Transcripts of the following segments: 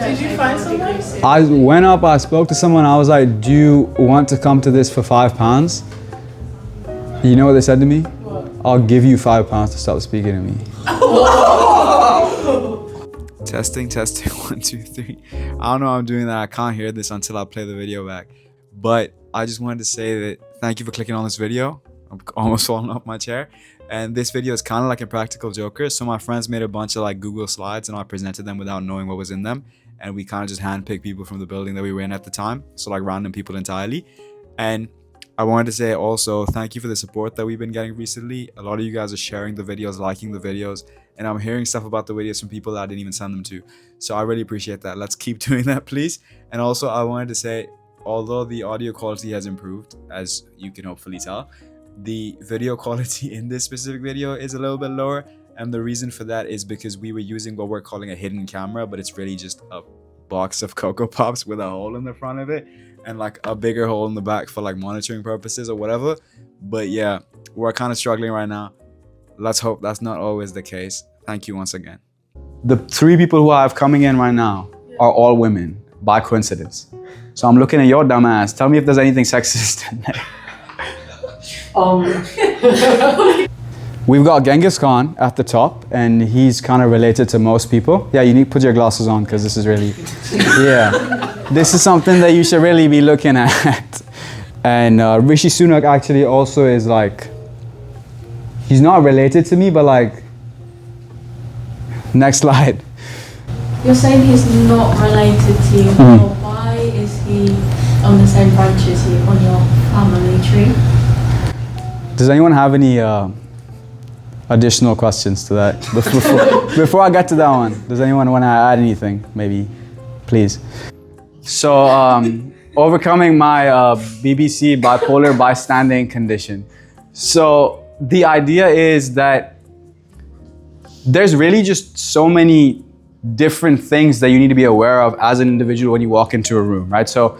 Did you find someone? I went up, I spoke to someone, I was like, do you want to come to this for £5? You know what they said to me? What? I'll give you £5 to stop speaking to me. Testing, 1, 2, 3. I don't know how I'm doing that. I can't hear this until I play the video back. But I just wanted to say that thank you for clicking on this video. I'm almost falling off my chair. And this video is kind of like Impractical Joker. So my friends made a bunch of like Google slides and I presented them without knowing what was in them. And we kind of just handpicked people from the building that we were in at the time. So like random people entirely. And I wanted to say also thank you for the support that we've been getting recently. A lot of you guys are sharing the videos, liking the videos, and I'm hearing stuff about the videos from people that I didn't even send them to. So I really appreciate that. Let's keep doing that, please. And also I wanted to say, although the audio quality has improved, as you can hopefully tell, the video quality in this specific video is a little bit lower. And the reason for that is because we were using what we're calling a hidden camera, but it's really just a box of Cocoa Pops with a hole in the front of it and like a bigger hole in the back for like monitoring purposes or whatever. But yeah, we're kind of struggling right now. Let's hope that's not always the case. Thank you once again. The 3 people who I have coming in right now are all women by coincidence. So I'm looking at your dumb ass. Tell me if there's anything sexist in there. We've got Genghis Khan at the top, and he's kind of related to most people. Yeah, you need to put your glasses on because this is really, yeah. This is something that you should really be looking at. And Rishi Sunak actually also is like, he's not related to me, but like, next slide. You're saying he's not related to you, but why is he on the same branch as you on your family tree? Does anyone have any additional questions to that? Before I get to that one, does anyone want to add anything? Maybe, please. So, overcoming my BBC bipolar bystanding condition. So the idea is that there's really just so many different things that you need to be aware of as an individual when you walk into a room, right? So,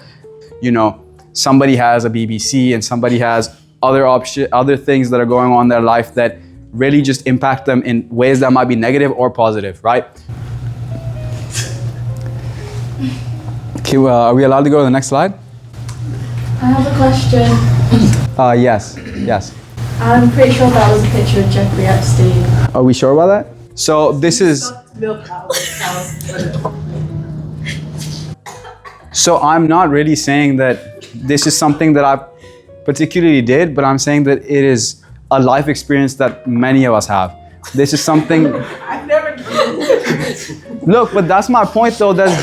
you know, somebody has a BBC and somebody has other things that are going on in their life that really just impact them in ways that might be negative or positive, right? Okay, are we allowed to go to the next slide? I have a question. Yes. I'm pretty sure that was a picture of Jeffrey Epstein. Are we sure about that? So this is... So I'm not really saying that this is something that I particularly did, but I'm saying that it is a life experience that many of us have. This is something... I've never done this. Look, but that's my point though. There's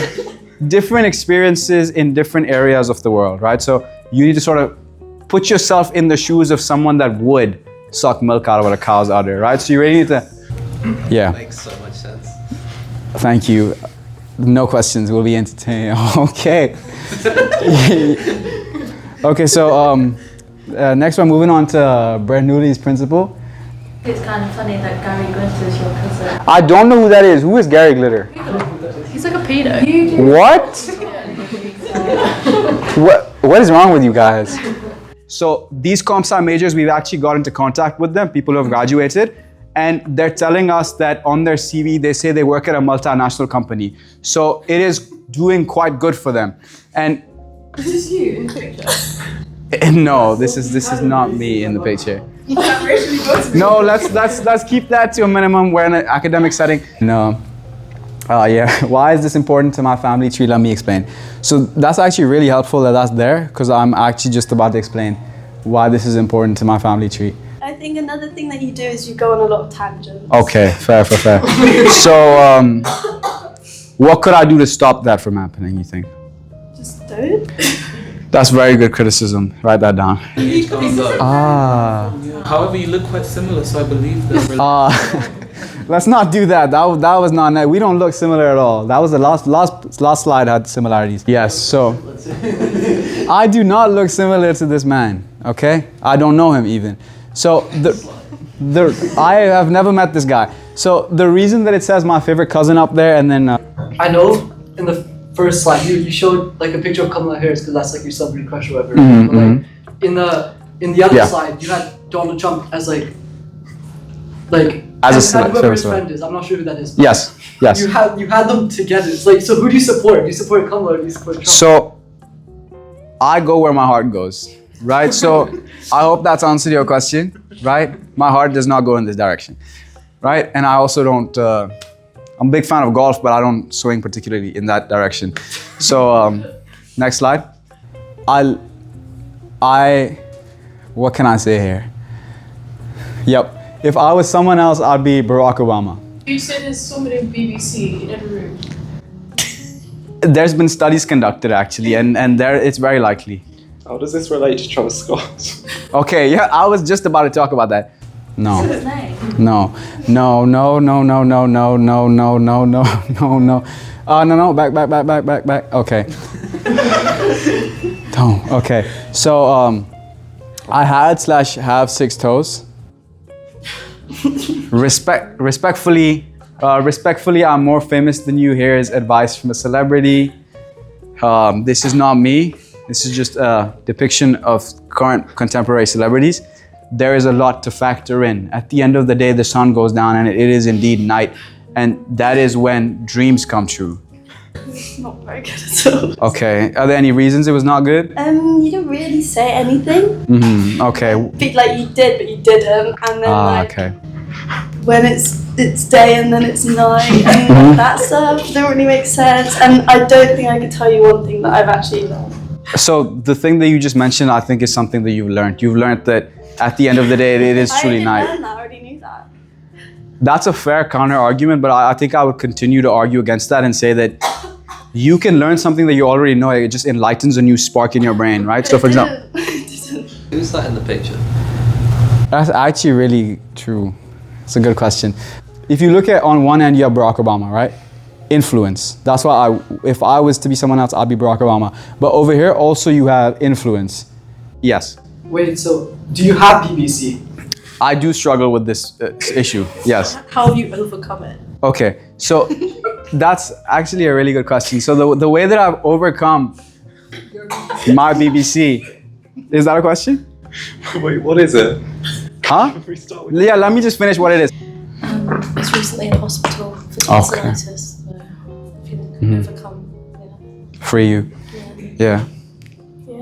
different experiences in different areas of the world, right? So you need to sort of put yourself in the shoes of someone that would suck milk out of a cow's udder, right? So you really need to... Yeah. Makes so much sense. Thank you. No questions. We'll be entertaining. Okay. Okay, so next one, moving on to Bernoulli's principle. It's kind of funny that Gary Glitter's your cousin. I don't know who that is. Who is Gary Glitter? He's like a pedo. What? What is wrong with you guys? So these comp sci majors, we've actually got into contact with them, people who have graduated, and they're telling us that on their CV, they say they work at a multinational company. So it is doing quite good for them. And This is you in the picture. no, this is not me in the picture. You can't racially go to me. No, let's keep that to a minimum. We're in an academic setting. No. Yeah, why is this important to my family tree? Let me explain. So that's actually really helpful that that's there, because I'm actually just about to explain why this is important to my family tree. I think another thing that you do is you go on a lot of tangents. Okay, fair. So, what could I do to stop that from happening, you think? Just don't. That's very good criticism. Write that down. However, you look quite similar, so I believe that. Let's not do that. That was not nice. We don't look similar at all. That was the last slide had similarities. Yes, so I do not look similar to this man, okay? I don't know him even. So I have never met this guy. So the reason that it says my favorite cousin up there and then... I know in the first slide you showed like a picture of Kamala Harris because that's like your celebrity crush or whatever. But like in the other slide you had Donald Trump as like As a and whoever his service friend is, I'm not sure who that is. But Yes, yes. You had them together. It's like, so who do you support? Do you support Kamala or do you support Trump? So I go where my heart goes, right? So I hope that's answered your question, right? My heart does not go in this direction, right? And I also don't, I'm a big fan of golf, but I don't swing particularly in that direction. So next slide. What can I say here? Yep. If I was someone else, I'd be Barack Obama. You said there's somebody in BBC in every room. There's been studies conducted actually, and there it's very likely. How does this relate to Travis Scott? Okay, yeah, I was just about to talk about that. No. What's his name? No. No. Back. Okay. No. Okay. So I had/have 6 toes. Respectfully, I'm more famous than you. Here is advice from a celebrity. This is not me. This is just a depiction of current contemporary celebrities. There is a lot to factor in. At the end of the day, the sun goes down and it is indeed night. And that is when dreams come true. Not very good at all. Okay, are there any reasons it was not good? You didn't really say anything. Okay. Like you did, but you didn't. And then Okay. when it's day and then it's night and that stuff didn't really make sense. And I don't think I could tell you one thing that I've actually learned. So the thing that you just mentioned, I think is something that you've learned. You've learned that at the end of the day, it is truly night. I didn't learn that, I already knew that. That's a fair counter argument, but I think I would continue to argue against that and say that you can learn something that you already know. It just enlightens a new spark in your brain, right? So for example, Who's that in the picture? that's actually really true. It's a good question. If you look at on one end, you have Barack Obama, right? Influence. That's why if I was to be someone else, I'd be Barack Obama. But over here also you have influence. Yes. Wait, so do you have BBC? I do struggle with this issue. Yes. How have you overcome it? Okay. So that's actually a really good question. So the way that I've overcome my BBC, is that a question? Wait, what is it? Huh? We start with Yeah, let me just finish what it is. It's recently in hospital for tonsillitis. So if you can overcome, Free you. Yeah.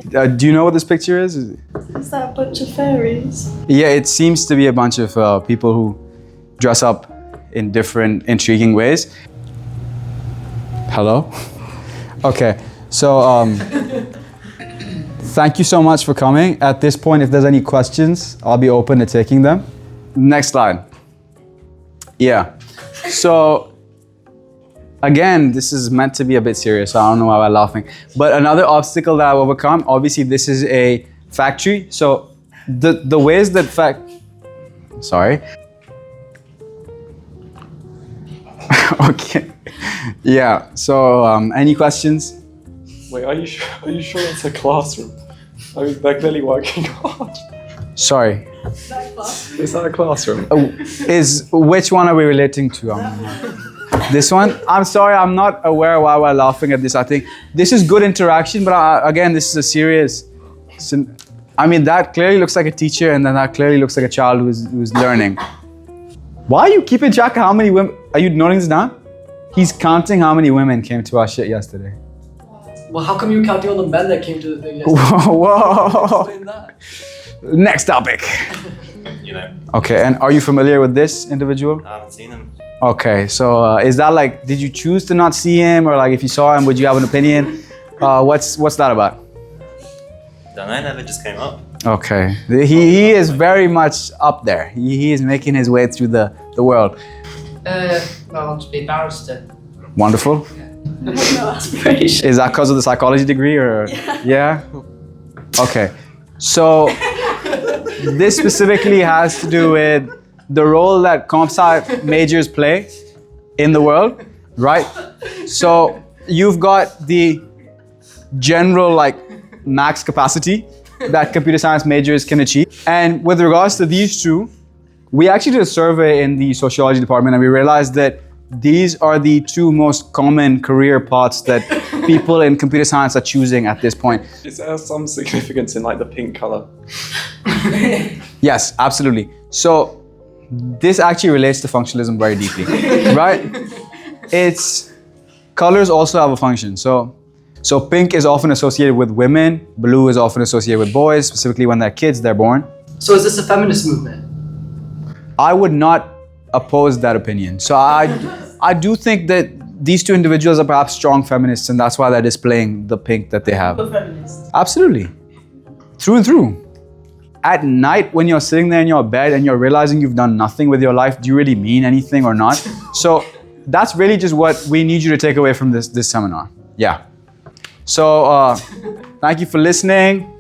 Do you know what this picture is? Is that a bunch of fairies? Yeah, it seems to be a bunch of people who dress up in different intriguing ways. Hello? Okay, so thank you so much for coming. At this point, if there's any questions, I'll be open to taking them. Next slide. Yeah, so again, this is meant to be a bit serious, so I don't know why we're laughing. But another obstacle that I've overcome, obviously this is a factory. So the ways that sorry. Okay. Yeah, so any questions? Wait, are you sure it's a classroom? I mean, they're clearly working hard. Sorry. Is that a classroom? Which one are we relating to? This one? I'm sorry, I'm not aware why we're laughing at this. I think this is good interaction, but again, this is a serious. I mean, that clearly looks like a teacher, and then that clearly looks like a child who's learning. Why are you keeping track of how many women? Are you noting this down? He's counting how many women came to our shit yesterday. Well, how come you were counting all the men that came to the thing yesterday? Whoa. Explain that. Next topic. You know, Okay, and are you familiar with this individual? I haven't seen him. Okay, so is that like, did you choose to not see him, or like if you saw him, would you have an opinion? What's that about? Don't know, never just came up. Okay, he is very much up there. He is making his way through the world. Well, to be a barrister. Wonderful. I have no aspiration. Is that because of the psychology degree, or? Yeah. Okay, so this specifically has to do with the role that comp sci majors play in the world, right? So you've got the general like max capacity that computer science majors can achieve. And with regards to these two, we actually did a survey in the sociology department, and we realized that these are the two most common career paths that people in computer science are choosing at this point. Is there some significance in like the pink color? Yes, absolutely. So this actually relates to functionalism very deeply, right? It's colors also have a function. So pink is often associated with women, blue is often associated with boys, specifically when they're kids, they're born. So is this a feminist movement? I would not oppose that opinion. So I do think that these two individuals are perhaps strong feminists, and that's why they're displaying the pink that they have. The feminists. Absolutely. Through and through. At night, when you're sitting there in your bed and you're realizing you've done nothing with your life, do you really mean anything or not? So that's really just what we need you to take away from this seminar. Yeah. So thank you for listening.